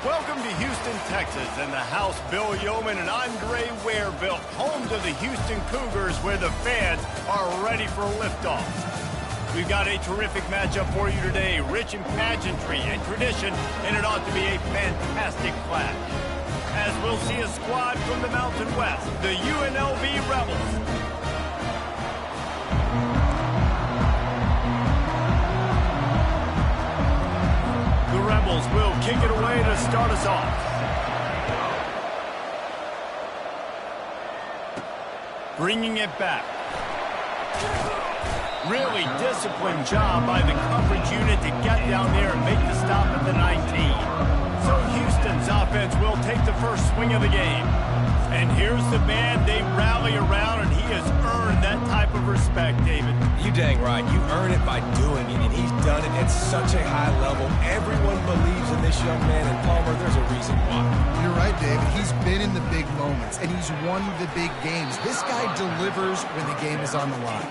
Welcome to Houston, Texas, and the house Bill Yeoman and Andre Ware built, home to the Houston Cougars, where the fans are ready for liftoff. We've got a terrific matchup for you today, rich in pageantry and tradition, and it ought to be a fantastic clash. As we'll see a squad from the Mountain West, the UNLV Rebels. The Rebels will kick it away to start us off. Bringing it back. Really disciplined job by the coverage unit to get down there and make the stop at the 19. So Houston's offense will take the first swing of the game. And here's the man they rally around, and he has earned that type of respect, David. You dang right. You earn it by doing it, and he's done it at such a high level. Everyone believes in this young man, and Palmer, there's a reason why. You're right, David. He's been in the big moments, and he's won the big games. This guy delivers when the game is on the line.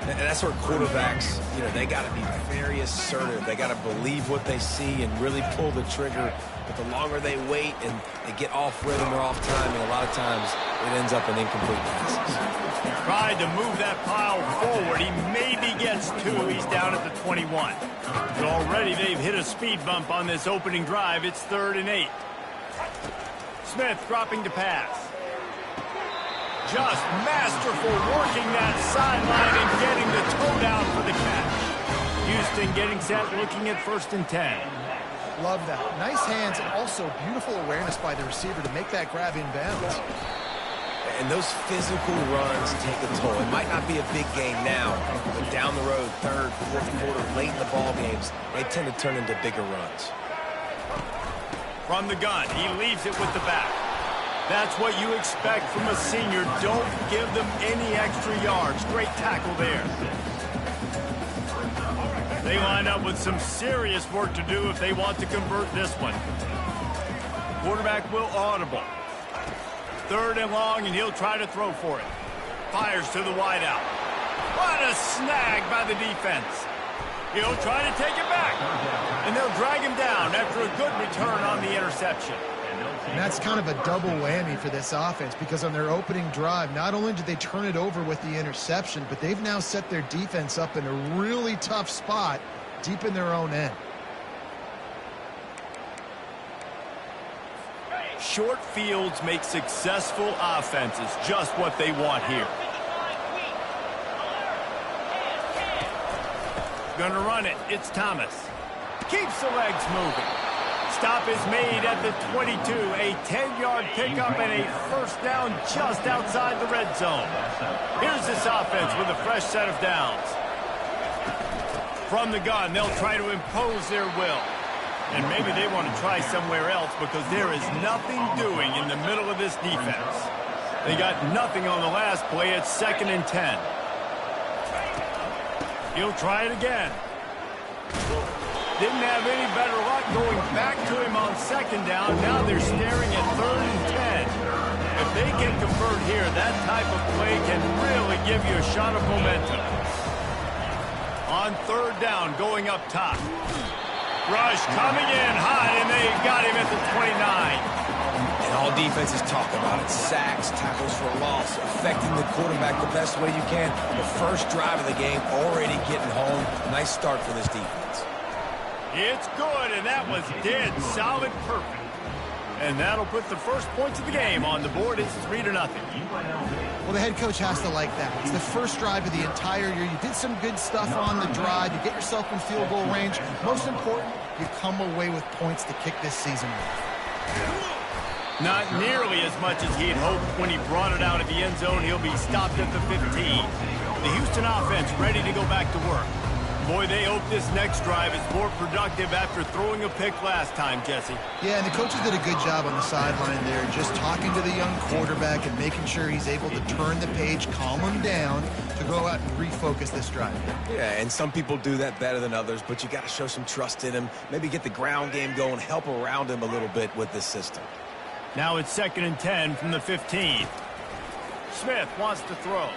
And that's where quarterbacks, they got to be very assertive. They got to believe what they see and really pull the trigger. But the longer they wait and they get off rhythm or off timing, a lot of times it ends up in incomplete passes. Tried to move that pile forward. He maybe gets two. He's down at the 21. But already they've hit a speed bump on this opening drive. It's 3rd and 8. Smith dropping to pass. Just masterful working that sideline and getting the toe down for the catch. Houston getting set, looking at 1st and 10. Love that. Nice hands and also beautiful awareness by the receiver to make that grab in bounds. And those physical runs take a toll. It might not be a big game now, but down the road, 3rd, 4th quarter, late in the ball games, they tend to turn into bigger runs. From the gun, he leaves it with the back. That's what you expect from a senior. Don't give them any extra yards. Great tackle there. They line up with some serious work to do if they want to convert this one. Quarterback will audible. 3rd and long, and he'll try to throw for it. Fires to the wideout. What a snag by the defense. He'll try to take it back. And they'll drag him down after a good return on the interception. And that's kind of a double whammy for this offense, because on their opening drive, not only did they turn it over with the interception, but they've now set their defense up in a really tough spot deep in their own end. Short fields make successful offenses, just what they want here. Gonna run it. It's Thomas. Keeps the legs moving. Stop is made at the 22. A 10-yard pickup and a 1st down just outside the red zone. Here's this offense with a fresh set of downs. From the gun, they'll try to impose their will. And maybe they want to try somewhere else, because there is nothing doing in the middle of this defense. They got nothing on the last play. It's 2nd and 10. He'll try it again. Didn't have any better luck going back to him on 2nd down. Now they're staring at 3rd and 10. If they can convert here, that type of play can really give you a shot of momentum. On 3rd down, going up top. Rush coming in hot, and they got him at the 29. And all defenses talk about it. Sacks, tackles for a loss, affecting the quarterback the best way you can. The first drive of the game, already getting home. Nice start for this defense. It's good, and that was dead solid perfect. And that'll put the first points of the game on the board. It's 3-0. Well, the head coach has to like that. It's the first drive of the entire year. You did some good stuff on the drive. You get yourself in field goal range. Most important, you come away with points to kick this season with. Not nearly as much as he had hoped when he brought it out of the end zone. He'll be stopped at the 15. The Houston offense ready to go back to work. Boy, they hope this next drive is more productive after throwing a pick last time, Jesse. Yeah, and the coaches did a good job on the sideline there, just talking to the young quarterback and making sure he's able to turn the page, calm him down, to go out and refocus this drive. Yeah, and some people do that better than others, but you got to show some trust in him, maybe get the ground game going, help around him a little bit with this system. Now it's 2nd and 10 from the 15. Smith wants to throw.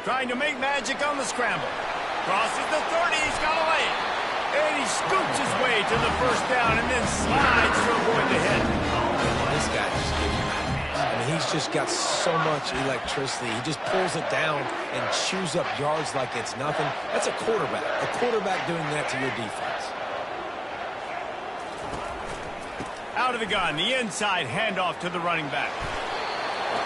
Trying to make magic on the scramble. Crosses the 30, he's got to lay it. And he scoots his way to the first down and then slides to avoid the hit. This guy just gives you nightmares. I mean, he's just got so much electricity. He just pulls it down and chews up yards like it's nothing. That's a quarterback. A quarterback doing that to your defense. Out of the gun, the inside handoff to the running back.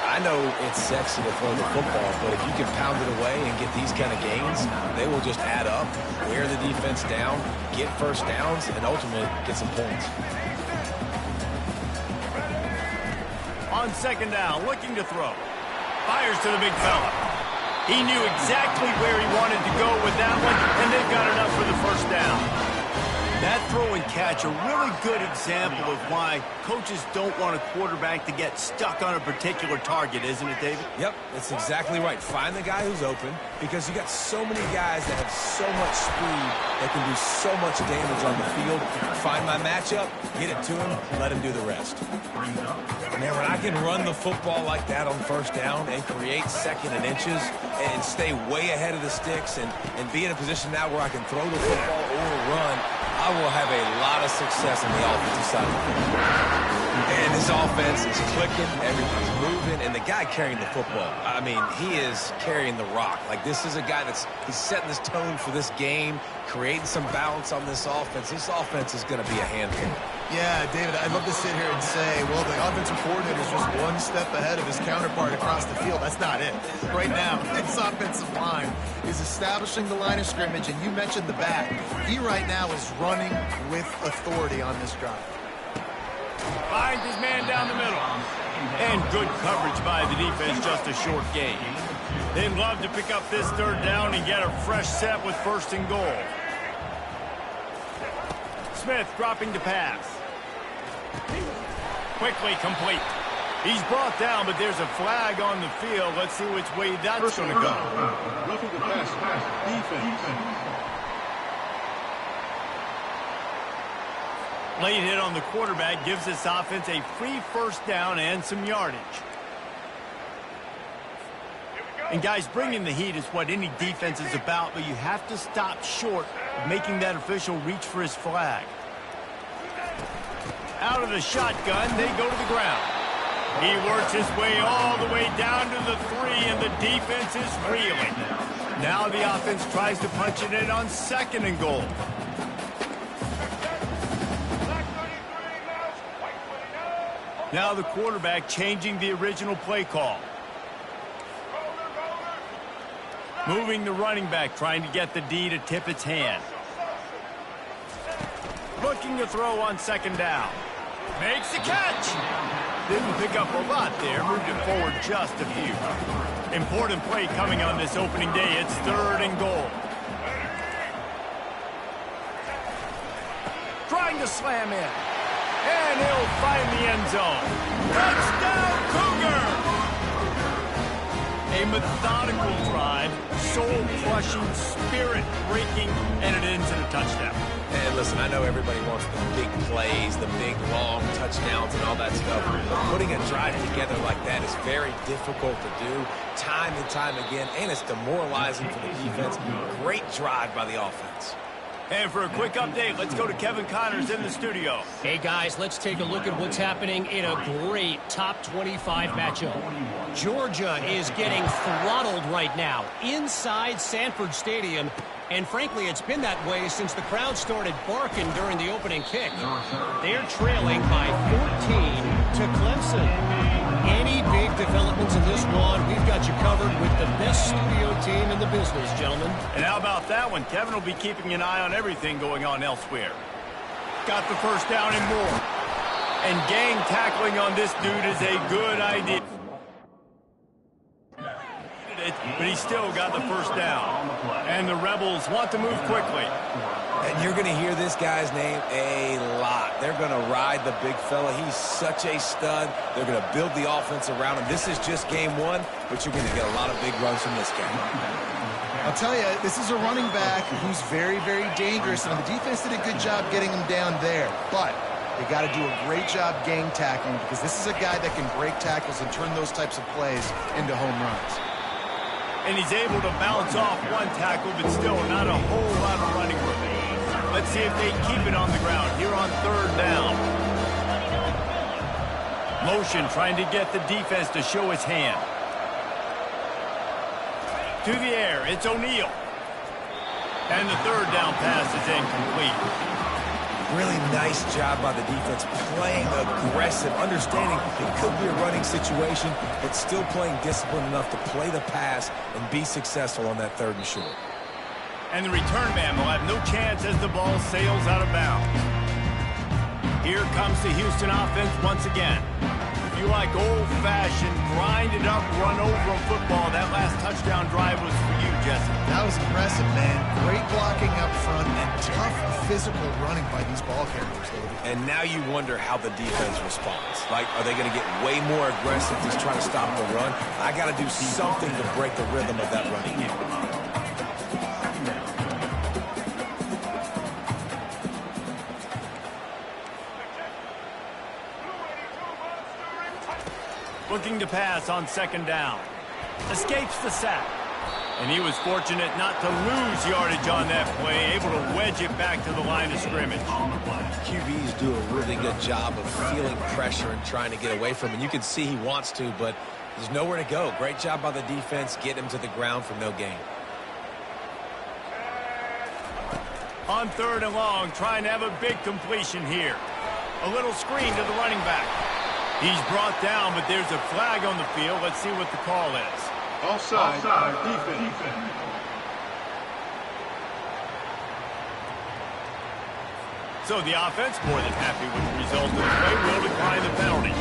I know it's sexy to throw the football, but if you can pound it away and get these kind of gains, they will just add up, wear the defense down, get first downs, and ultimately get some points. On second down, looking to throw. Fires to the big fella. He knew exactly where he wanted to go with that one, and they've got enough for the first down. That throw and catch, a really good example of why coaches don't want a quarterback to get stuck on a particular target, isn't it, David? Yep, that's exactly right. Find the guy who's open, because you got so many guys that have so much speed that can do so much damage on the field. Find my matchup, get it to him, let him do the rest. Man, when I can run the football like that on first down and create second and inches and stay way ahead of the sticks and be in a position now where I can throw the football or run, I will have a lot of success on the offensive side of the football. And this offense is clicking, everything's moving, and the guy carrying the football, I mean, he is carrying the rock. Like, this is a guy he's setting this tone for this game, creating some balance on this offense. This offense is going to be a handful. Yeah, David, I'd love to sit here and say, well, the offensive coordinator is just one step ahead of his counterpart across the field. That's not it. Right now, this offensive line is establishing the line of scrimmage, and you mentioned the back. He right now is running with authority on this drive. Finds his man down the middle. And good coverage by the defense, just a short gain. They'd love to pick up this third down and get a fresh set with first and goal. Smith dropping to pass. Quickly complete. He's brought down, but there's a flag on the field. Let's see which way that's going to go. Roughing the pass. Defense. Late hit on the quarterback gives this offense a free first down and some yardage. And guys, bringing the heat is what any defense is about, but you have to stop short of making that official reach for his flag. Out of the shotgun, they go to the ground. He works his way all the way down to the 3, and the defense is reeling. Now the offense tries to punch it in on second and goal. Now the quarterback changing the original play call. Moving the running back, trying to get the D to tip its hand. Looking to throw on second down. Makes the catch. Didn't pick up a lot there, moved it forward just a few. Important play coming on this opening day. It's third and goal. Trying to slam in. And he'll find the end zone. Touchdown, Cougars! A methodical drive, soul-crushing, spirit-breaking, and it ends in a touchdown. And listen, I know everybody wants the big plays, the big, long touchdowns and all that stuff. But putting a drive together like that is very difficult to do time and time again, and it's demoralizing for the defense. Great drive by the offense. And for a quick update, let's go to Kevin Connors in the studio. Hey, guys, let's take a look at what's happening in a great top 25 matchup. Georgia is getting throttled right now inside Sanford Stadium. And frankly, it's been that way since the crowd started barking during the opening kick. They're trailing by 14 to Clemson. Any big developments in this one, we've got you covered with the best studio team in the business, gentlemen. And how about that one? Kevin will be keeping an eye on everything going on elsewhere. Got the first down and more. And gang tackling on this dude is a good idea. But he still got the first down. And the Rebels want to move quickly. And you're going to hear this guy's name a lot. They're going to ride the big fella. He's such a stud. They're going to build the offense around him. This is just game one, but you're going to get a lot of big runs from this guy. I'll tell you, this is a running back who's very, very dangerous, and the defense did a good job getting him down there. But they got to do a great job gang tackling, because this is a guy that can break tackles and turn those types of plays into home runs. And he's able to bounce off one tackle, but still not a whole lot of running room. Let's see if they keep it on the ground here on third down. Motion trying to get the defense to show his hand. To the air, it's O'Neal. And the third down pass is incomplete. Really nice job by the defense, playing aggressive, understanding it could be a running situation, but still playing disciplined enough to play the pass and be successful on that third and short. And the return man will have no chance as the ball sails out of bounds. Here comes the Houston offense once again. If you like old-fashioned, grind-it-up, run-over football, that last touchdown drive was for you, Jesse. That was impressive, man. Great blocking up front and tough physical running by these ball carriers, David. And now you wonder how the defense responds. Like, are they going to get way more aggressive just trying to stop the run? I got to do something to break the rhythm of that running game. Looking to pass on second down. Escapes the sack. And he was fortunate not to lose yardage on that play, able to wedge it back to the line of scrimmage. QBs do a really good job of feeling pressure and trying to get away from it. You can see he wants to, but there's nowhere to go. Great job by the defense, get him to the ground for no gain. On third and long, trying to have a big completion here. A little screen to the running back. He's brought down, but there's a flag on the field. Let's see what the call is. Offside. Defense. So the offense, more than happy with the result of the play, will decline the penalty.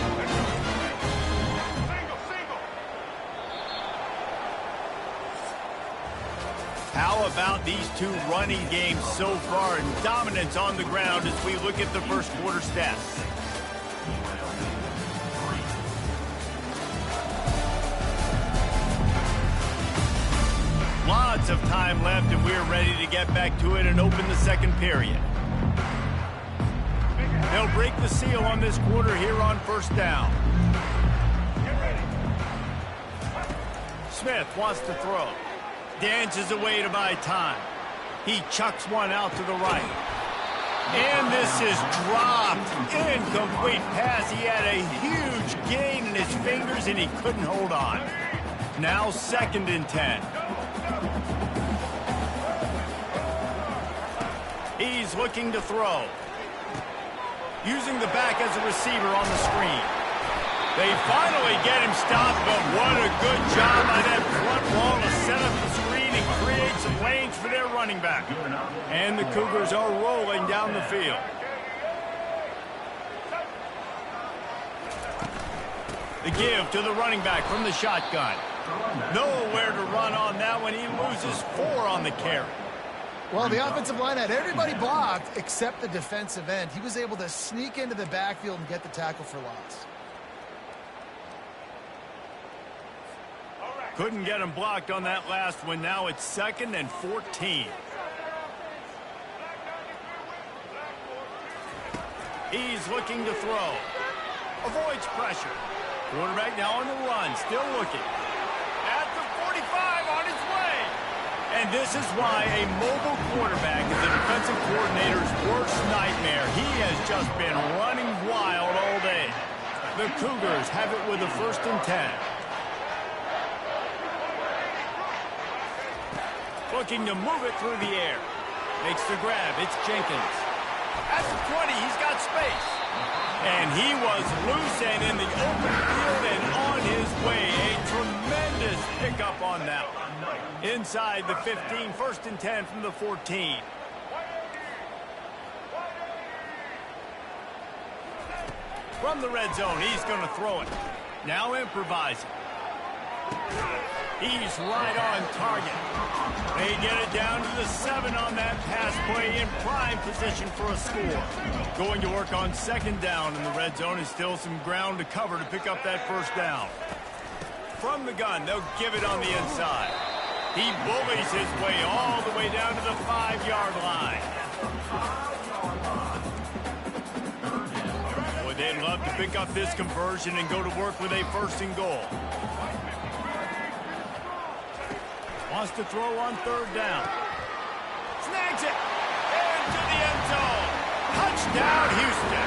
How about these two running games so far and dominance on the ground as we look at the first quarter stats? Lots of time left, and we're ready to get back to it and open the second period. They'll break the seal on this quarter here on first down. Smith wants to throw. Dances away to buy time. He chucks one out to the right. And this is dropped. Incomplete pass. He had a huge gain in his fingers, and he couldn't hold on. Now 2nd and 10. He's looking to throw. Using the back as a receiver on the screen. They finally get him stopped, but what a good job by that front wall to set up the screen and create some lanes for their running back. And the Cougars are rolling down the field. The give to the running back from the shotgun. Nowhere to run on that one. He loses 4 on the carry. Well, the offensive line had everybody blocked except the defensive end. He was able to sneak into the backfield and get the tackle for loss. Couldn't get him blocked on that last one. Now it's 2nd and 14. He's looking to throw. Avoids pressure. Quarterback now on the run. Still looking. At the 45 on his way. And this is why a mobile quarterback is the defensive coordinator's worst nightmare. He has just been running wild all day. The Cougars have it with a 1st and 10. Looking to move it through the air. Makes the grab. It's Jenkins. At the 20, he's got space. And he was loose and in the open field and on his way. A tremendous pickup on that one. Inside the 15, 1st and 10 from the 14. From the red zone, he's going to throw it. Now improvising. He's right on target. They get it down to the 7 on that pass play in prime position for a score. Going to work on 2nd down in the red zone and still some ground to cover to pick up that 1st down. From the gun, they'll give it on the inside. He bullies his way all the way down to the 5-yard line. Boy, they'd love to pick up this conversion and go to work with a 1st and goal. Wants to throw on 3rd down. Snags it. And to the Touchdown, Houston.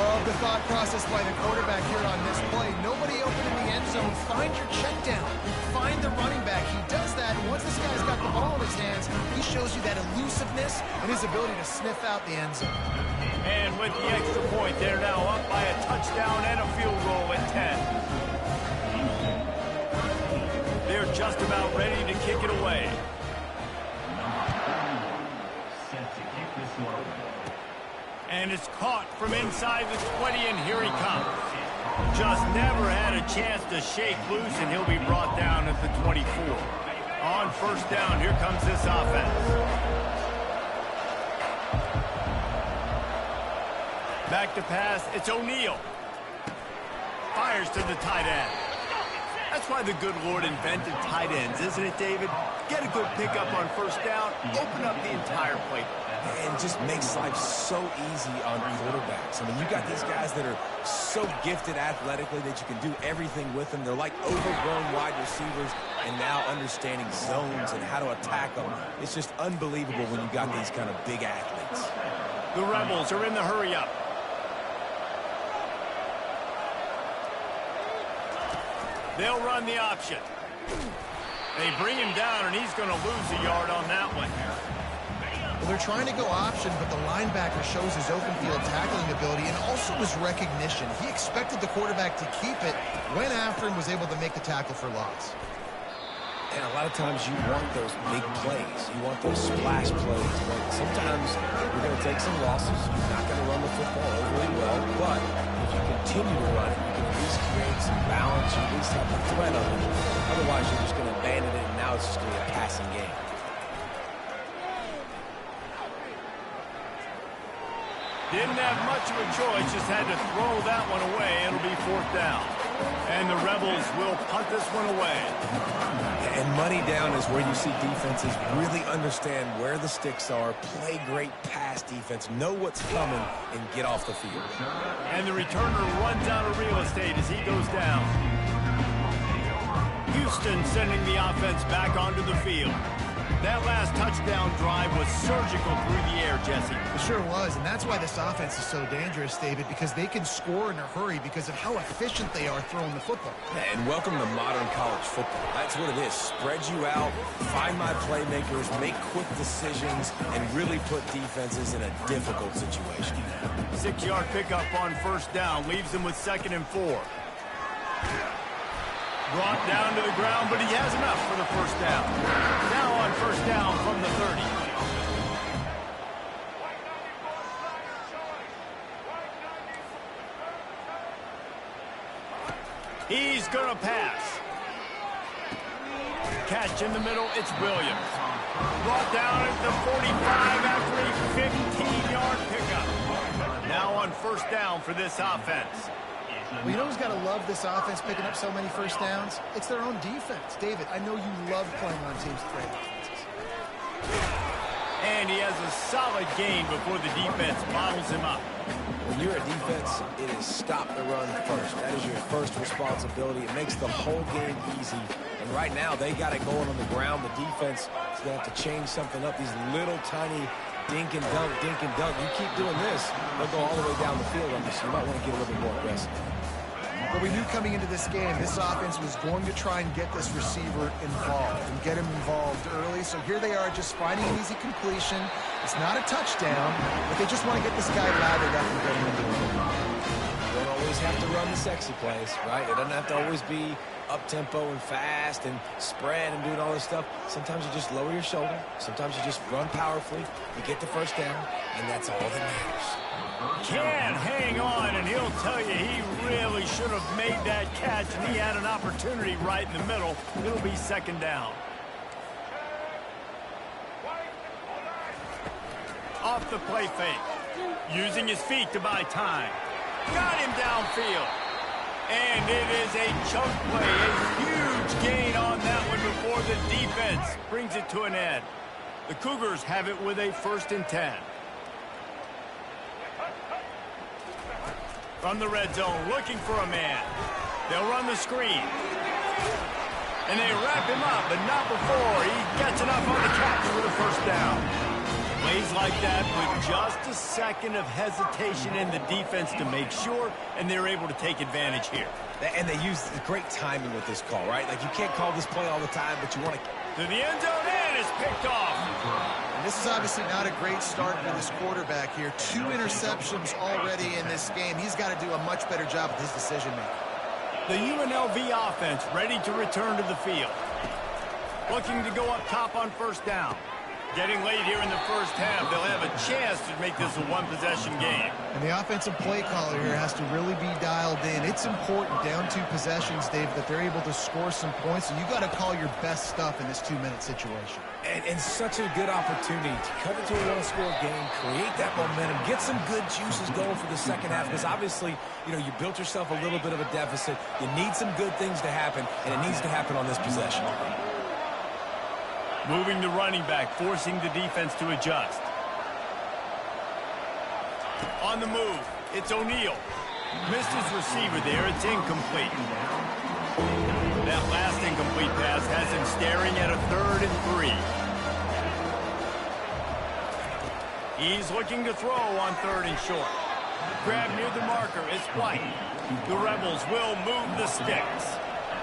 Love the thought process by the quarterback here on this play. Nobody open in the end zone. Find your check down. Find the running back. He does that. And once this guy's got the ball in his hands, he shows you that elusiveness and his ability to sniff out the end zone. And with the extra point, they're now up by a touchdown and a field goal at 10. They're just about ready to kick it away. And it's caught from inside the 20, and here he comes. Just never had a chance to shake loose, and he'll be brought down at the 24. On first down, here comes this offense. Back to pass, it's O'Neal. Fires to the tight end. That's why the good Lord invented tight ends, isn't it, David? Get a good pickup on first down, open up the entire plate. And just makes life so easy on quarterbacks. I mean, you got these guys that are so gifted athletically that you can do everything with them. They're like overgrown wide receivers, and now understanding zones and how to attack them. It's just unbelievable when you got these kind of big athletes. The Rebels are in the hurry-up. They'll run the option. They bring him down, and he's going to lose a yard on that one. Well, they're trying to go option, but the linebacker shows his open field tackling ability and also his recognition. He expected the quarterback to keep it, went after him, was able to make the tackle for loss. And a lot of times you want those big plays. You want those splash plays. But sometimes you're going to take some losses. You're not going to run the football overly well. But if you continue to run it, you can at least create some balance. You at least have the threat of it. Otherwise, you're just going to abandon it, and now it's just going to be a passing game. Didn't have much of a choice, just had to throw that one away. It'll be fourth down. And the Rebels will punt this one away. And money down is where you see defenses really understand where the sticks are, play great pass defense, know what's coming, and get off the field. And the returner runs out of real estate as he goes down. Houston sending the offense back onto the field. That last touchdown drive was surgical through the air, Jesse. It sure was, and that's why this offense is so dangerous, David, because they can score in a hurry because of how efficient they are throwing the football. And welcome to modern college football. That's what it is. Spread you out, find my playmakers, make quick decisions, and really put defenses in a difficult situation. 6-yard pickup on first down leaves them with 2nd and 4. Brought down to the ground, but he has enough for the first down. Now on first down from the 30. He's going to pass. Catch in the middle, it's Williams. Brought down at the 45 after a 15-yard pickup. Now on first down for this offense. Well, you know who's got to love this offense picking up so many first downs? It's their own defense. David, I know you love playing on teams with great offenses. And he has a solid gain before the defense bottles him up. When you're a defense, it is stop the run first. That is your first responsibility. It makes the whole game easy. And right now, they got it going on the ground. The defense is going to have to change something up. These little tiny dink and dunk, dink and dunk. You keep doing this, they'll go all the way down the field on you, so you might want to get a little bit more aggressive. But we knew coming into this game, this offense was going to try and get this receiver involved and get him involved early. So here they are just finding an easy completion. It's not a touchdown, but they just want to get this guy lathered up and get him into it. You don't always have to run the sexy plays, right? It doesn't have to always be up-tempo and fast and spread and doing all this stuff. Sometimes you just lower your shoulder. Sometimes you just run powerfully. You get the first down, and that's all that matters. Can hang on, and he'll tell you he really should have made that catch, and he had an opportunity right in the middle. It'll be 2nd down. Off the play fake. Using his feet to buy time. Got him downfield. And it is a chunk play, a huge gain on that one before the defense brings it to an end. The Cougars have it with a 1st and 10. From the red zone, looking for a man. They'll run the screen. And they wrap him up, but not before he gets enough on the catch for the first down. Plays like that with just a second of hesitation in the defense to make sure, and they're able to take advantage here. And they use great timing with this call, right? Like, you can't call this play all the time, but you want to... To the end zone, and it's picked off. And this is obviously not a great start for this quarterback here. 2 interceptions already in this game. He's got to do a much better job with his decision-making. The UNLV offense ready to return to the field. Looking to go up top on first down. Getting late here in the first half, they'll have a chance to make this a one-possession game. And the offensive play caller here has to really be dialed in. It's important down 2 possessions, Dave, that they're able to score some points. So you got to call your best stuff in this 2-minute situation. And such a good opportunity to cut into a one-score game, create that momentum, get some good juices going for the second half. Because obviously, you know, you built yourself a little bit of a deficit. You need some good things to happen, and it needs to happen on this possession. Moving the running back, forcing the defense to adjust. On the move, it's O'Neal. Missed his receiver there, it's incomplete. That last incomplete pass has him staring at a 3rd and 3. He's looking to throw on 3rd and short. Grab near the marker, it's White. The Rebels will move the sticks.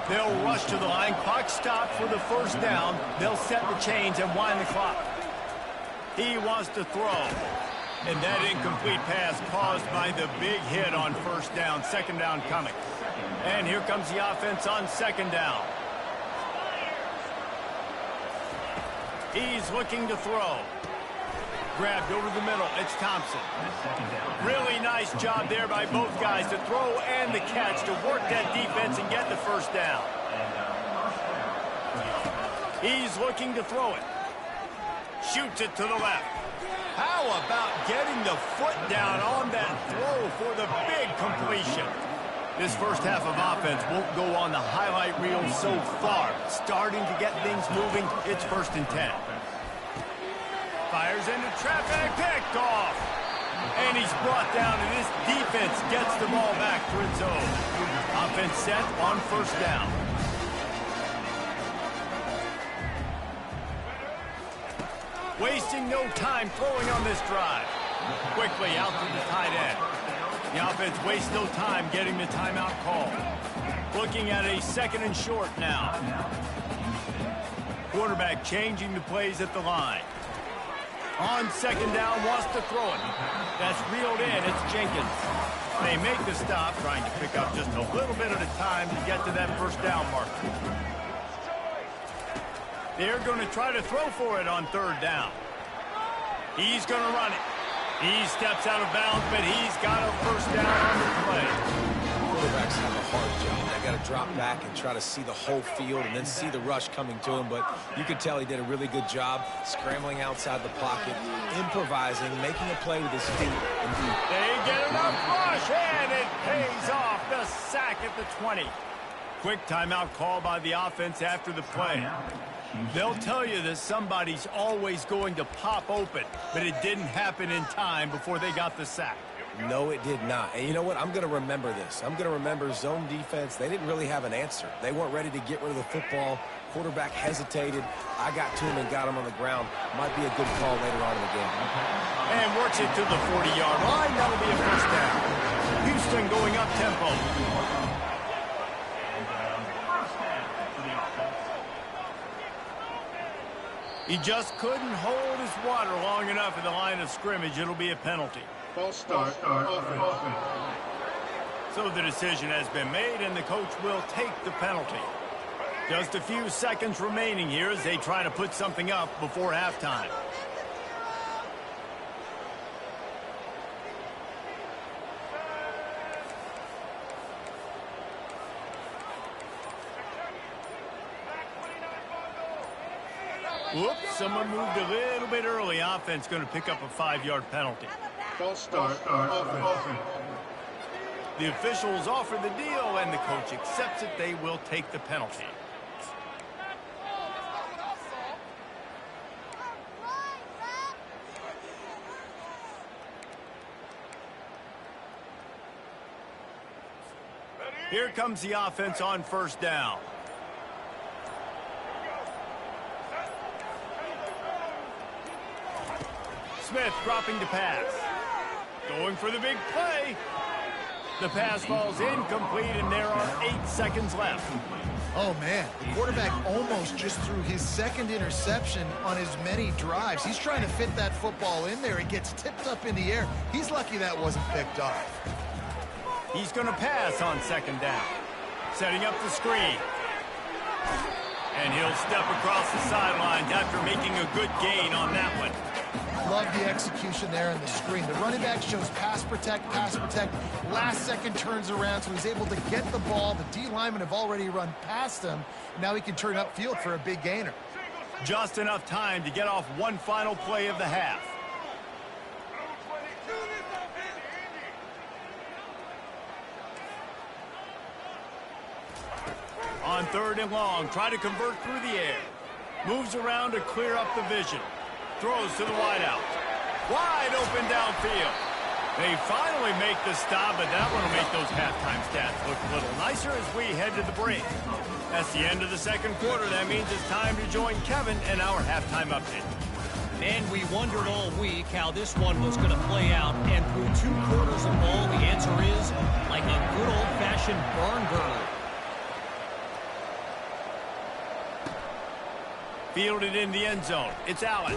They'll rush to the line. Clock stopped for the first down. They'll set the chains and wind the clock. He wants to throw. And that incomplete pass caused by the big hit on first down. Second down coming. And here comes the offense on second down. He's looking to throw. Grabbed over the middle. It's Thompson. Really nice job there by both guys to throw and the catch to work that defense and get the first down. He's looking to throw it. Shoots it to the left. How about getting the foot down on that throw for the big completion? This first half of offense won't go on the highlight reel so far. Starting to get things moving. It's 1st and 10. Fires into traffic, picked off. And he's brought down, and this defense gets the ball back for its own. Offense set on first down. Wasting no time throwing on this drive. Quickly out to the tight end. The offense wastes no time getting the timeout call. Looking at a 2nd and short now. Quarterback changing the plays at the line. On second down, wants to throw it. That's reeled in. It's Jenkins. They make the stop, trying to pick up just a little bit at a time to get to that first down marker. They're going to try to throw for it on 3rd down. He's going to run it. He steps out of bounds, but he's got a first down on the play. Quarterbacks have a hard job. They got to drop back and try to see the whole field and then see the rush coming to him. But you could tell he did a really good job scrambling outside the pocket, improvising, making a play with his feet. They get enough rush, and it pays off. The sack at the 20. Quick timeout call by the offense after the play. They'll tell you that somebody's always going to pop open, but it didn't happen in time before they got the sack. No, it did not. And you know what? I'm going to remember this. I'm going to remember zone defense. They didn't really have an answer. They weren't ready to get rid of the football. Quarterback hesitated. I got to him and got him on the ground. Might be a good call later on in the game. And works it to the 40-yard line. That'll be a first down. Houston going up tempo. He just couldn't hold his water long enough at the line of scrimmage. It'll be a penalty. False start, offense. So the decision has been made, and the coach will take the penalty. Just a few seconds remaining here as they try to put something up before halftime. Whoops, someone moved a little bit early. Offense going to pick up a 5-yard penalty. False start, offense. The officials offer the deal, and the coach accepts it. They will take the penalty. Here comes the offense on first down. Smith dropping to pass. Going for the big play. The pass falls incomplete, and there are 8 seconds left. Oh, man, the quarterback almost just threw his second interception on as many drives. He's trying to fit that football in there. It gets tipped up in the air. He's lucky that wasn't picked off. He's going to pass on second down. Setting up the screen. And he'll step across the sidelines after making a good gain on that one. Love the execution there in the screen. The running back shows pass protect. Last second turns around, so he's able to get the ball. The D linemen have already run past him. Now he can turn upfield for a big gainer. Just enough time to get off one final play of the half. On 3rd and long, try to convert through the air. Moves around to clear up the vision. Throws to the wideout. Wide open downfield. They finally make the stop, but that one will make those halftime stats look a little nicer as we head to the break. That's the end of the second quarter. That means it's time to join Kevin in our halftime update. And we wondered all week how this one was going to play out. And through 2 quarters of ball, the answer is like a good old-fashioned barn burner. Fielded in the end zone. It's Allen.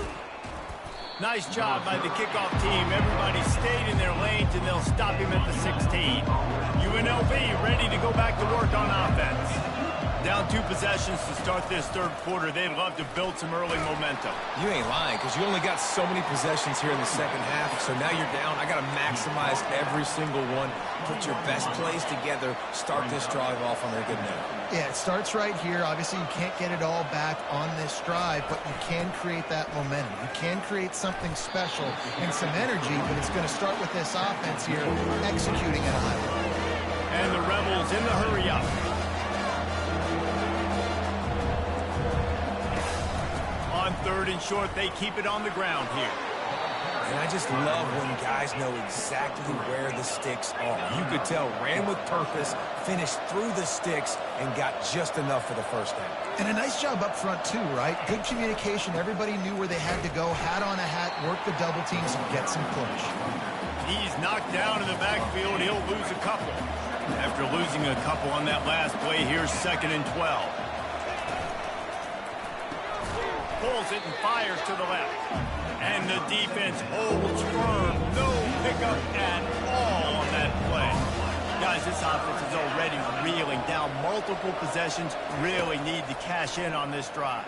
Nice job by the kickoff team. Everybody stayed in their lanes, and they'll stop him at the 16. UNLV ready to go back to work on offense. Down 2 possessions to start this third quarter. They'd love to build some early momentum. You ain't lying, because you only got so many possessions here in the second half, so now you're down. I got to maximize every single one. Put your best plays together. Start this drive off on a good note. Yeah, it starts right here. Obviously, you can't get it all back on this drive, but you can create that momentum. You can create something special and some energy, but it's going to start with this offense here executing at a high level. And the Rebels in the hurry up. On 3rd and short, they keep it on the ground here. And I just love when guys know exactly where the sticks are. You could tell, ran with purpose, finished through the sticks, and got just enough for the first down. And a nice job up front, too, right? Good communication. Everybody knew where they had to go. Hat on a hat, work the double teams, and get some push. He's knocked down in the backfield. He'll lose a couple. After losing a couple on that last play, here's 2nd and 12. Pulls it and fires to the left. And the defense holds firm. No pickup at all on that play. Guys, this offense is already reeling down multiple possessions. Really need to cash in on this drive.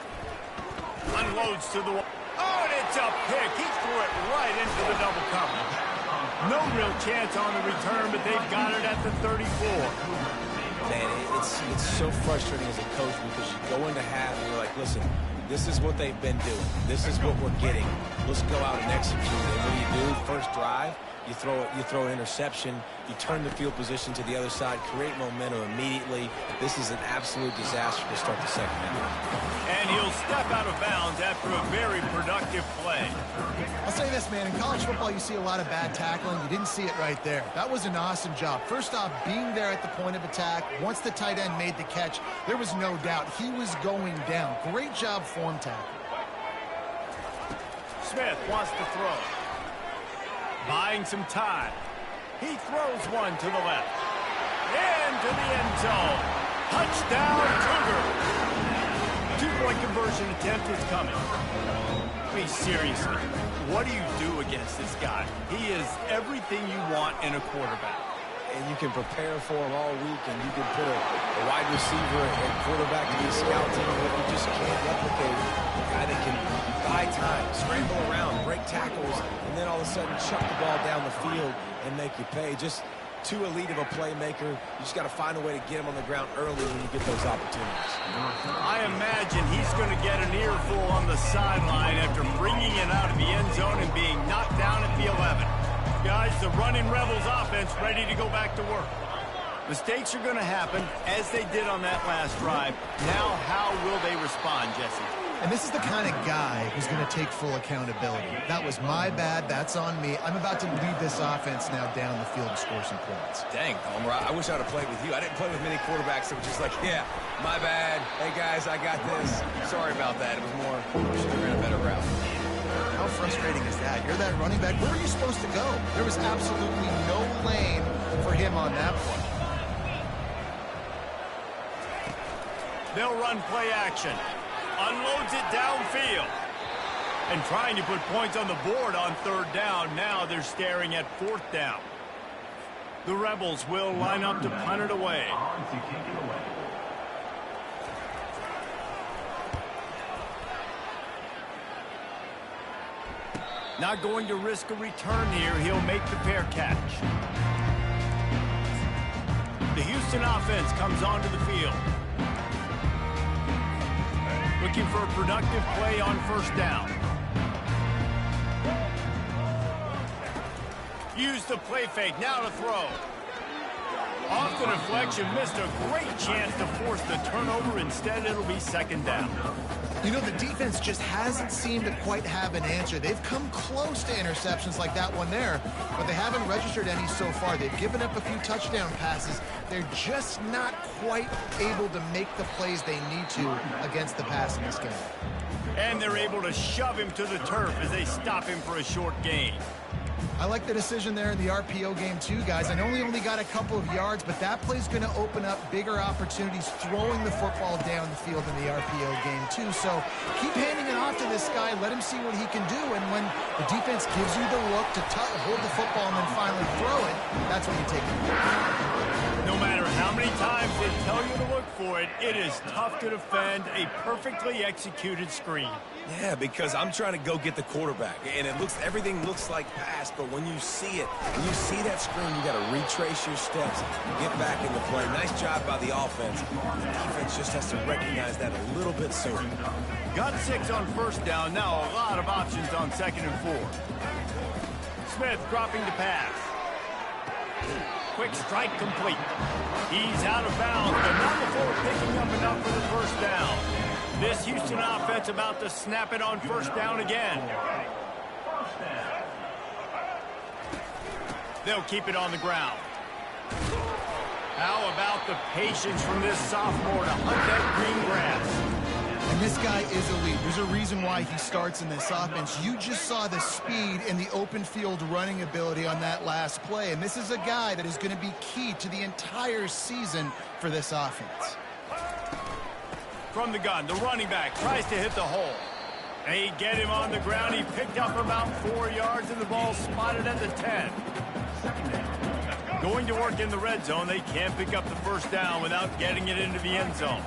Unloads to the... Oh, and it's a pick. He threw it right into the double cover. No real chance on the return, but they've got it at the 34. Man, it's so frustrating as a coach because you go into half and you're like, listen, this is what they've been doing. This is what we're getting. Let's go out and execute. And when you do, first drive, you throw an interception, you turn the field position to the other side, create momentum immediately. This is an absolute disaster to start the second half. And he'll step out of bounds after a very productive play. I'll say this, man. In college football, you see a lot of bad tackling. You didn't see it right there. That was an awesome job. First off, being there at the point of attack. Once the tight end made the catch, there was no doubt he was going down. Great job form tackle. Smith wants to throw. Buying some time. He throws one to the left. Into the end zone. Touchdown, Cougars. 2-point conversion attempt is coming. I mean, seriously, what do you do against this guy? He is everything you want in a quarterback. And you can prepare for him all week, and you can put a wide receiver and quarterback to the scout team, but you just can't replicate a guy that can buy time, scramble around, break tackles, and then all of a sudden chuck the ball down the field and make you pay. Just too elite of a playmaker. You just got to find a way to get him on the ground early when you get those opportunities. I imagine he's going to get an earful on the sideline after bringing it out of the end zone and being knocked down at the 11. Guys, the running Rebels offense ready to go back to work. Mistakes are going to happen, as they did on that last drive. Now, how will they respond, Jesse? And this is the kind of guy who's going to take full accountability. That was my bad. That's on me. I'm about to lead this offense now down the field to score some points. Dang, Homer, I wish I would have played with you. I didn't play with many quarterbacks that were just like, yeah, my bad. Hey, guys, I got this. Sorry about that. It was more, should have ran a better route. How frustrating is that? You're that running back. Where are you supposed to go? There was absolutely no lane for him on that play. They'll run play action. Unloads it downfield. And trying to put points on the board on third down. Now they're staring at fourth down. The Rebels will line up to punt it away. Not going to risk a return here. He'll make the fair catch. The Houston offense comes onto the field. Looking for a productive play on first down. Use the play fake. Now to throw. Off the deflection. Missed a great chance to force the turnover. Instead, it'll be second down. You know, the defense just hasn't seemed to quite have an answer. They've come close to interceptions like that one there, but they haven't registered any so far. They've given up a few touchdown passes. They're just not quite able to make the plays they need to against the pass in this game. And they're able to shove him to the turf as they stop him for a short gain. I like the decision there in the RPO game too, guys. I know he only got a couple of yards, but that play's going to open up bigger opportunities throwing the football down the field in the RPO game too. So keep handing it off to this guy. Let him see what he can do. And when the defense gives you the look to hold the football and then finally throw it, that's when you take it. No matter how many times they tell you to look for it, it is tough to defend a perfectly executed screen. Yeah, because I'm trying to go get the quarterback, and everything looks like pass, but when you see it, when you see that screen, you got to retrace your steps and get back in the play. Nice job by the offense. The defense just has to recognize that a little bit sooner. Got 6 on first down. Now a lot of options on second and 4. Smith dropping to pass. Quick strike complete. He's out of bounds, but not before picking up enough for the first down. This Houston offense about to snap it on first down again. They'll keep it on the ground. How about the patience from this sophomore to hunt that green grass? And this guy is elite. There's a reason why he starts in this offense. You just saw the speed and the open field running ability on that last play. And this is a guy that is going to be key to the entire season for this offense. From the gun, the running back tries to hit the hole. They get him on the ground. He picked up about 4 yards, and the ball spotted at the 10. Going to work in the red zone. They can't pick up the first down without getting it into the end zone.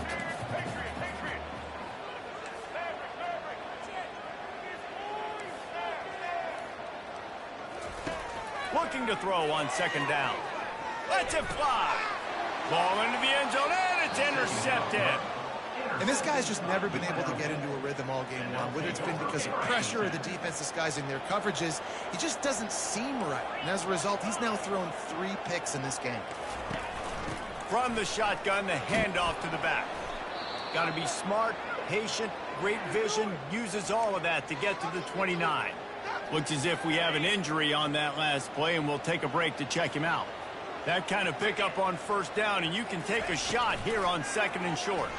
Looking to throw on second down. Lets it fly. Ball into the end zone, and it's intercepted. And this guy's just never been able to get into a rhythm all game long. Whether it's been because of pressure or the defense disguising their coverages, he just doesn't seem right. And as a result, he's now thrown 3 picks in this game. From the shotgun, the handoff to the back. Got to be smart, patient, great vision, uses all of that to get to the 29. Looks as if we have an injury on that last play, and we'll take a break to check him out. That kind of pickup on first down, and you can take a shot here on second and short.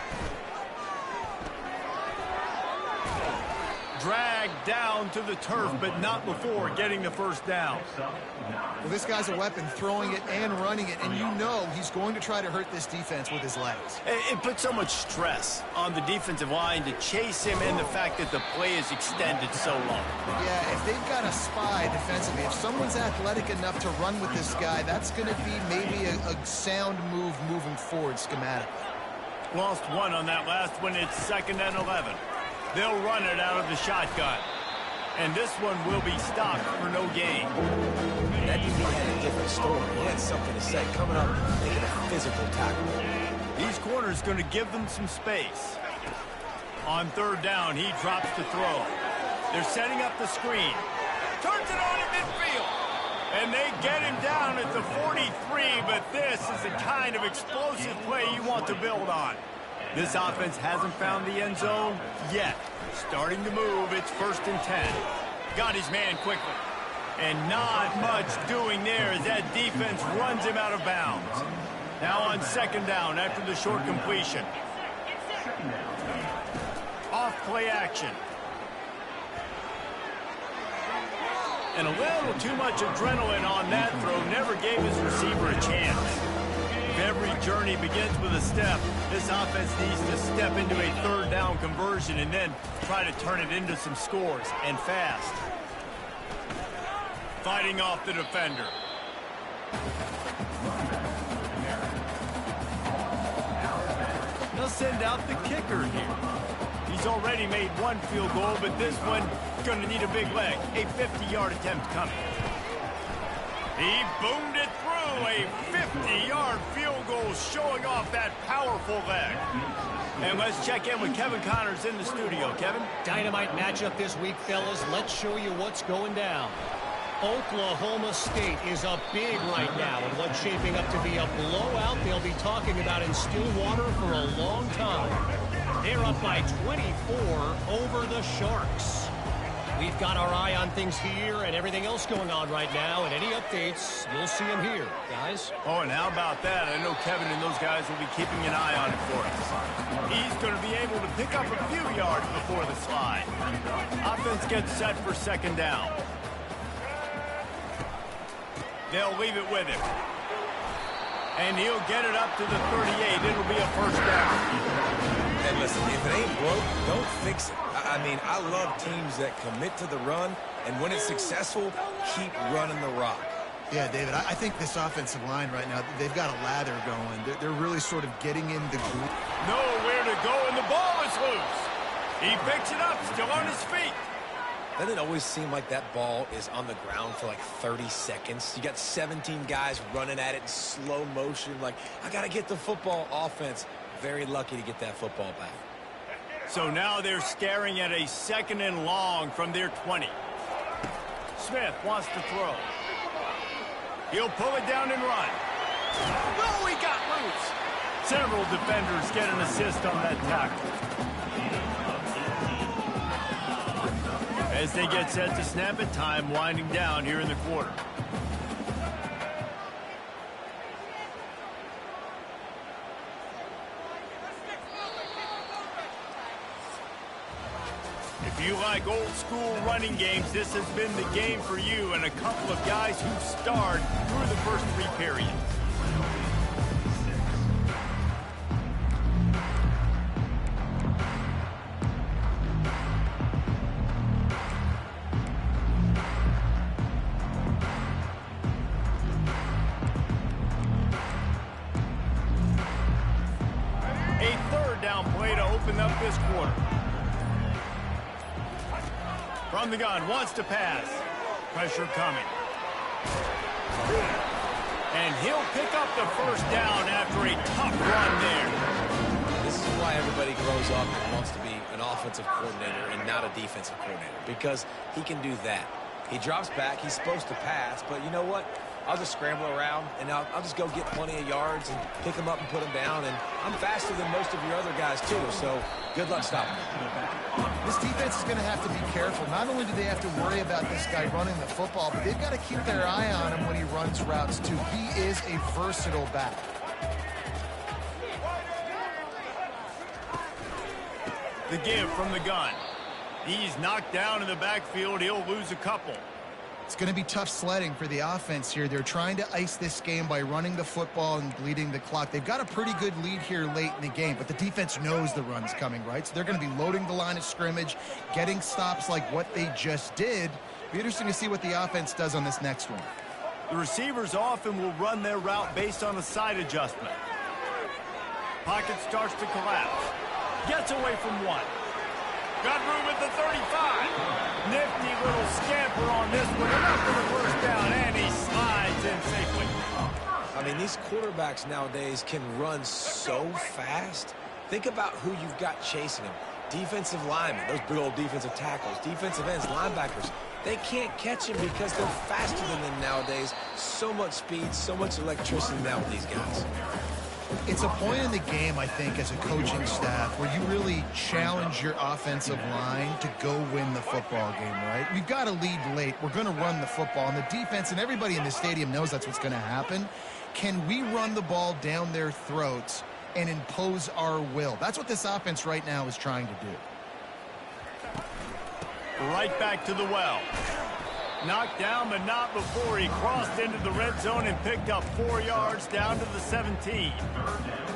Dragged down to the turf, but not before getting the first down. Well, this guy's a weapon, throwing it and running it, and you know he's going to try to hurt this defense with his legs. It puts so much stress on the defensive line to chase him, and the fact that the play is extended so long. Yeah, if they've got a spy defensively, if someone's athletic enough to run with this guy, that's going to be maybe a sound move moving forward schematically. Lost 1 on that last one. It's second and 11. They'll run it out of the shotgun. And this one will be stopped for no gain. That DB had a different story. He had something to say. Coming up, making a physical tackle. These corners going to give them some space. On third down, he drops to throw. They're setting up the screen. Turns it on in midfield. And they get him down at the 43, but this is the kind of explosive play you want to build on. This offense hasn't found the end zone yet. Starting to move, it's first and 10. Got his man quickly. And not much doing there as that defense runs him out of bounds. Now on second down after the short completion. Off play action. And a little too much adrenaline on that throw never gave his receiver a chance. If every journey begins with a step, this offense needs to step into a third down conversion and then try to turn it into some scores, and fast. Fighting off the defender. They'll send out the kicker here. He's already made one field goal, but this one going to need a big leg. A 50-yard attempt coming. He boomed it through. A 50-yard field goal showing off that powerful leg. And let's check in with Kevin Connors in the studio. Kevin? Dynamite matchup this week, fellas. Let's show you what's going down. Oklahoma State is up big right now in what's shaping up to be a blowout they'll be talking about in Stillwater for a long time. They're up by 24 over the Sharks. We've got our eye on things here and everything else going on right now, and any updates, you'll see them here, guys. Oh, and how about that? I know Kevin and those guys will be keeping an eye on it for us. He's going to be able to pick up a few yards before the slide. Offense gets set for second down. They'll leave it with him. And he'll get it up to the 38. It'll be a first down. Hey, listen, if it ain't broke, don't fix it. I mean, I love teams that commit to the run, and when it's successful, keep running the rock. Yeah, David, I think this offensive line right now, they've got a lather going. They're really sort of getting in the group. Nowhere to go, and the ball is loose. He picks it up, still on his feet. Doesn't it always seem like that ball is on the ground for like 30 seconds? You got 17 guys running at it in slow motion. Like, I got to get the football. Offense, very lucky to get that football back. So now they're staring at a second and long from their 20. Smith wants to throw. He'll pull it down and run. Oh, he got loose. Several defenders get an assist on that tackle. As they get set to snap it, time winding down here in the quarter. If you like old school running games, this has been the game for you and a couple of guys who've starred through the first three periods. A third down play to open up this quarter. From the gun, wants to pass. Pressure coming. And he'll pick up the first down after a tough run there. This is why everybody grows up and wants to be an offensive coordinator and not a defensive coordinator, because he can do that. He drops back. He's supposed to pass, but you know what? I'll just scramble around, and I'll just go get plenty of yards and pick them up and put them down. And I'm faster than most of your other guys, too, so good luck stopping me. This defense is going to have to be careful. Not only do they have to worry about this guy running the football, but they've got to keep their eye on him when he runs routes, too. He is a versatile back. The give from the gun. He's knocked down in the backfield. He'll lose a couple. It's going to be tough sledding for the offense here. They're trying to ice this game by running the football and bleeding the clock. They've got a pretty good lead here late in the game, but the defense knows the run's coming, right? So they're going to be loading the line of scrimmage, getting stops like what they just did. Be interesting to see what the offense does on this next one. The receivers often will run their route based on a side adjustment. Pocket starts to collapse. Gets away from one. Got room at the 35. Nifty little scamper on this one. Enough for the first down, and he slides in safely. I mean, these quarterbacks nowadays can run so fast. Think about who you've got chasing them. Defensive linemen, those big old defensive tackles, defensive ends, linebackers. They can't catch him because they're faster than them nowadays. So much speed, so much electricity now with these guys. It's a point in the game, I think, as a coaching staff, where you really challenge your offensive line to go win the football game, right? We've got to lead late. We're going to run the football. And the defense and everybody in the stadium knows that's what's going to happen. Can we run the ball down their throats and impose our will? That's what this offense right now is trying to do. Right back to the well. Knocked down, but not before he crossed into the red zone and picked up 4 yards down to the 17.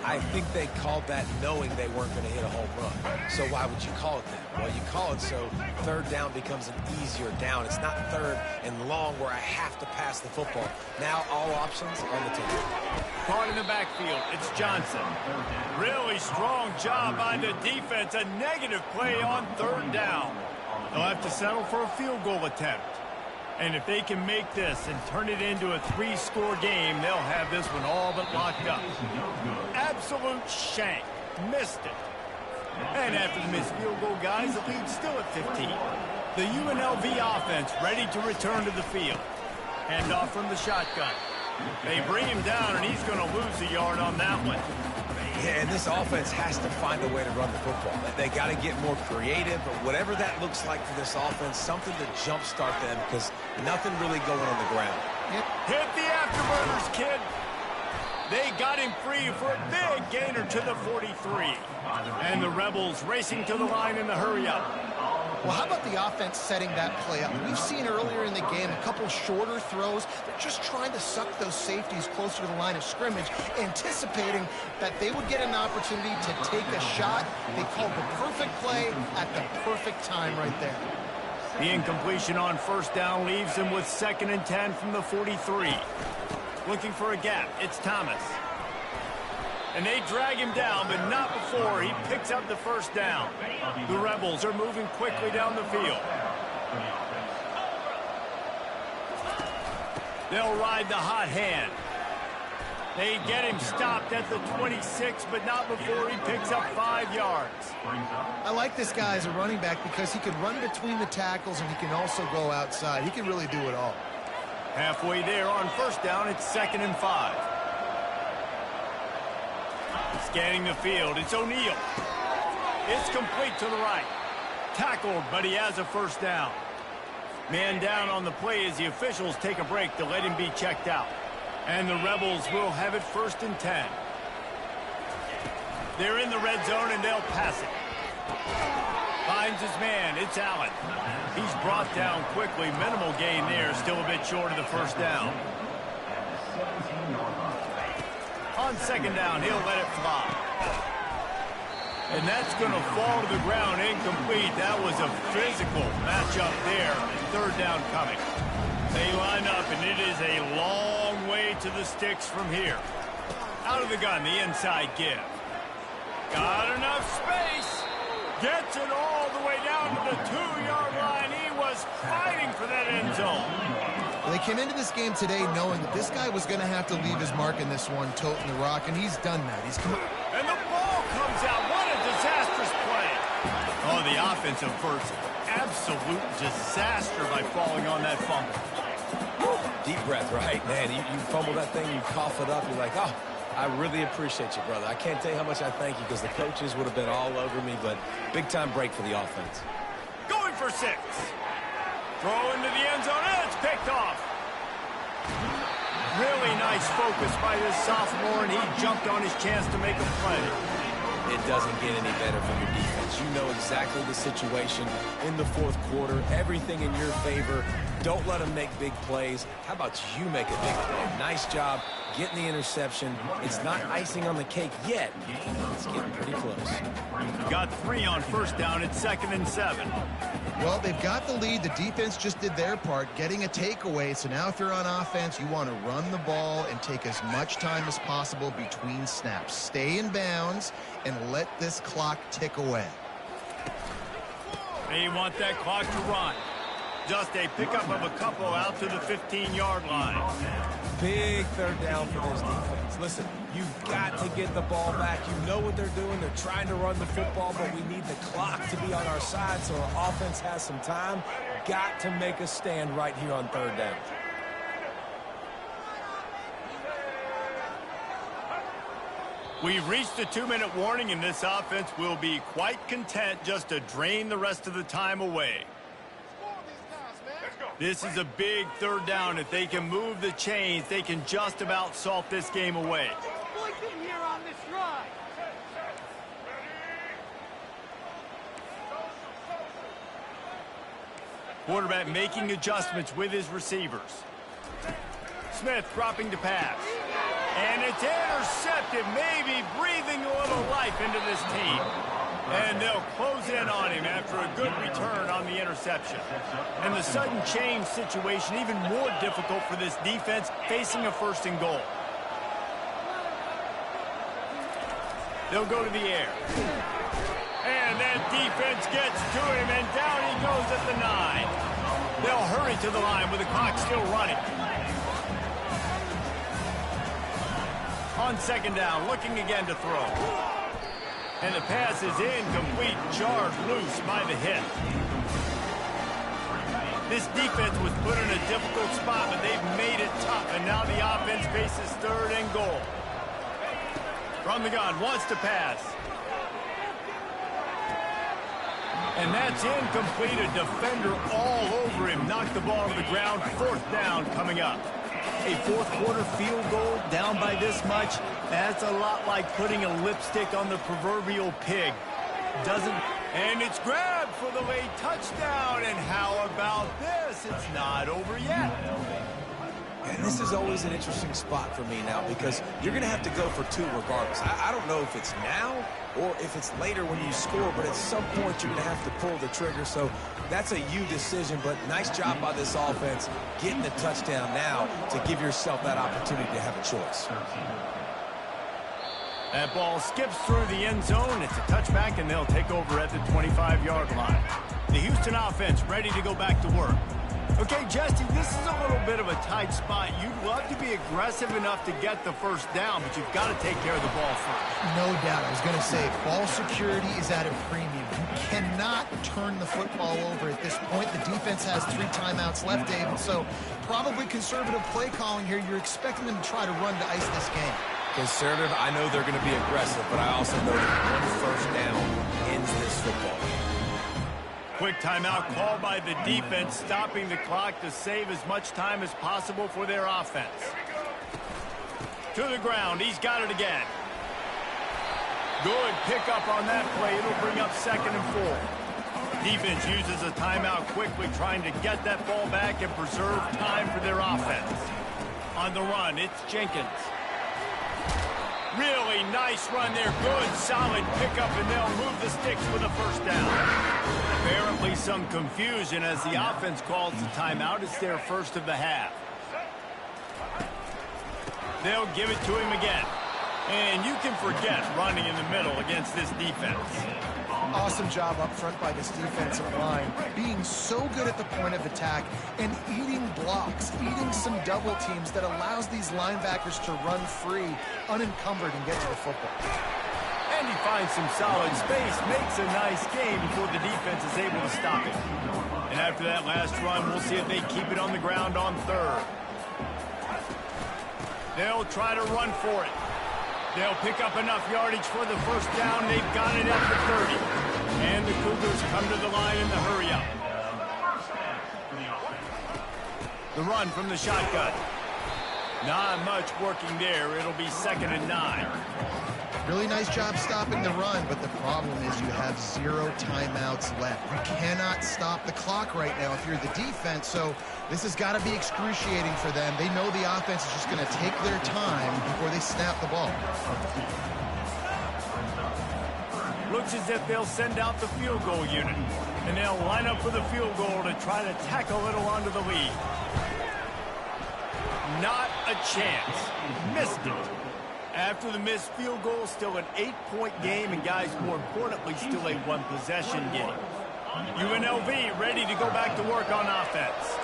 I think they called that knowing they weren't going to hit a home run. So why would you call it that? Well, you call it so third down becomes an easier down. It's not third and long where I have to pass the football. Now all options on the table. Caught in the backfield, it's Johnson. Really strong job by the defense. A negative play on third down. They'll have to settle for a field goal attempt. And if they can make this and turn it into a 3-score game, they'll have this one all but locked up. Absolute shank. Missed it. And after the missed field goal, guys, the lead's still at 15. The UNLV offense ready to return to the field. Handoff from the shotgun. They bring him down, and he's going to lose a yard on that one. Yeah, and this offense has to find a way to run the football. They got to get more creative, but whatever that looks like for this offense, something to jumpstart them because nothing really going on the ground. Hit the afterburners, kid. They got him free for a big gainer to the 43. And the Rebels racing to the line in the hurry-up. Well, how about the offense setting that play up? We've seen earlier in the game a couple shorter throws. They're just trying to suck those safeties closer to the line of scrimmage, anticipating that they would get an opportunity to take a shot. They called the perfect play at the perfect time right there. The incompletion on first down leaves him with 2nd and 10 from the 43. Looking for a gap, it's Thomas. And they drag him down, but not before he picks up the first down. The Rebels are moving quickly down the field. They'll ride the hot hand. They get him stopped at the 26, but not before he picks up 5 yards. I like this guy as a running back because he can run between the tackles and he can also go outside. He can really do it all. Halfway there on first down, it's 2nd and 5. Scanning the field, it's O'Neal. It's complete to the right. Tackled, but he has a first down. Man down on the play as the officials take a break to let him be checked out. And the Rebels will have it 1st and 10. They're in the red zone, and they'll pass it. Finds his man, it's Allen. He's brought down quickly. Minimal gain there, still a bit short of the first down. On 2nd down, he'll let it fly. And that's going to fall to the ground incomplete. That was a physical matchup there. 3rd down coming. They line up, and it is a long way to the sticks from here. Out of the gun, the inside give. Got enough space. Gets it all the way down to the 2-yard line. He was fighting for that end zone. Well, they came into this game today knowing that this guy was going to have to leave his mark in this one, toting the rock, and he's done that. He's come. And the ball comes out. What a disastrous play. Oh, the offensive first. Absolute disaster by falling on that fumble. Deep breath, right? Man, you fumble that thing, you cough it up, you're like, oh, I really appreciate you, brother. I can't tell you how much I thank you because the coaches would have been all over me, but big-time break for the offense. Going for 6. Throw into the end zone, and it's picked off. Really nice focus by this sophomore, and he jumped on his chance to make a play. It doesn't get any better from your defense. You know exactly the situation in the 4th quarter, everything in your favor. Don't let them make big plays. How about you make a big play? Nice job getting the interception. It's not icing on the cake yet. It's getting pretty close. Got 3 on first down. It's 2nd and 7. Well, they've got the lead. The defense just did their part, getting a takeaway. So now if you're on offense, you want to run the ball and take as much time as possible between snaps. Stay in bounds and let this clock tick away. They want that clock to run. Just a pickup of a couple out to the 15-yard line. Big 3rd down for this defense. Listen, you've got to get the ball back. You know what they're doing. They're trying to run the football, but we need the clock to be on our side so our offense has some time. Got to make a stand right here on 3rd down. We've reached the 2-minute warning, and this offense will be quite content just to drain the rest of the time away. This is a big 3rd down. If they can move the chains, they can just about salt this game away. Quarterback making adjustments with his receivers. Smith dropping to pass. And it's intercepted, maybe breathing a little life into this team. And they'll close in on him after a good return on the interception. And the sudden change situation even more difficult for this defense facing a 1st and goal. They'll go to the air. And that defense gets to him, and down he goes at the 9. They'll hurry to the line with the clock still running. On 2nd down, looking again to throw. And the pass is incomplete, jarred loose by the hit. This defense was put in a difficult spot, but they've made it tough, and now the offense faces 3rd and goal. From the gun, wants to pass. And that's incomplete. A defender all over him. Knocked the ball to the ground. 4th down coming up. A 4th quarter field goal down by this much. That's a lot like putting a lipstick on the proverbial pig. And it's grabbed for the late touchdown. And how about this? It's not over yet. And this is always an interesting spot for me now because you're going to have to go for 2 regardless. I don't know if it's now or if it's later when you score, but at some point you're going to have to pull the trigger. So that's a you decision, but nice job by this offense getting the touchdown now to give yourself that opportunity to have a choice. That ball skips through the end zone. It's a touchback, and they'll take over at the 25-yard line. The Houston offense ready to go back to work. Okay, Jesse, this is a little bit of a tight spot. You'd love to be aggressive enough to get the 1st down, but you've got to take care of the ball first. No doubt. I was going to say, ball security is at a premium. You cannot turn the football over at this point. The defense has 3 timeouts left, Dave, and so probably conservative play calling here. You're expecting them to try to run to ice this game. Conservative, I know they're going to be aggressive, but I also know that 1 1st down ends this football game. Quick timeout called by the defense, stopping the clock to save as much time as possible for their offense. To the ground, he's got it again. Good pickup on that play. It'll bring up 2nd and 4. Defense uses a timeout quickly, trying to get that ball back and preserve time for their offense. On the run, it's Jenkins. Really nice run there. Good, solid pickup, and they'll move the sticks with a 1st down. Apparently some confusion as the offense calls the timeout. It's their 1st of the half. They'll give it to him again. And you can forget running in the middle against this defense. Awesome job up front by this defensive line, being so good at the point of attack and eating blocks, eating some double teams that allows these linebackers to run free, unencumbered, and get to the football. And he finds some solid space, makes a nice game before the defense is able to stop it. And after that last run, we'll see if they keep it on the ground on 3rd. They'll try to run for it. They'll pick up enough yardage for the 1st down. They've got it at the 30. And the Cougars come to the line in the hurry-up. The run from the shotgun. Not much working there. It'll be 2nd and 9. Really nice job stopping the run, but the problem is you have 0 timeouts left. You cannot stop the clock right now if you're the defense, so this has got to be excruciating for them. They know the offense is just going to take their time before they snap the ball. Looks as if they'll send out the field goal unit, and they'll line up for the field goal to try to tack a little onto the lead. Not a chance. Missed it. After the missed field goal, still an 8-point game, and guys, more importantly, still a 1-possession game. UNLV ready to go back to work on offense.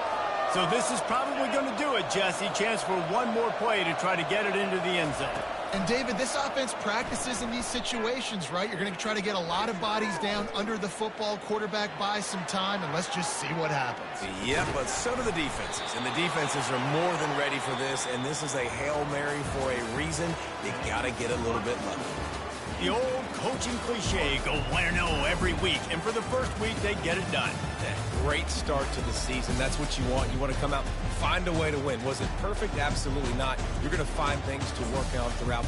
So this is probably going to do it, Jesse. Chance for one more play to try to get it into the end zone. And, David, this offense practices in these situations, right? You're going to try to get a lot of bodies down under the football, quarterback buys some time, and let's just see what happens. Yeah, but so do the defenses. And the defenses are more than ready for this, and this is a Hail Mary for a reason. You got to get a little bit lucky. The old coaching cliche, go 1-0 every week. And for the first week, they get it done. Great start to the season. That's what you want. You want to come out, find a way to win. Was it perfect? Absolutely not. You're going to find things to work on throughout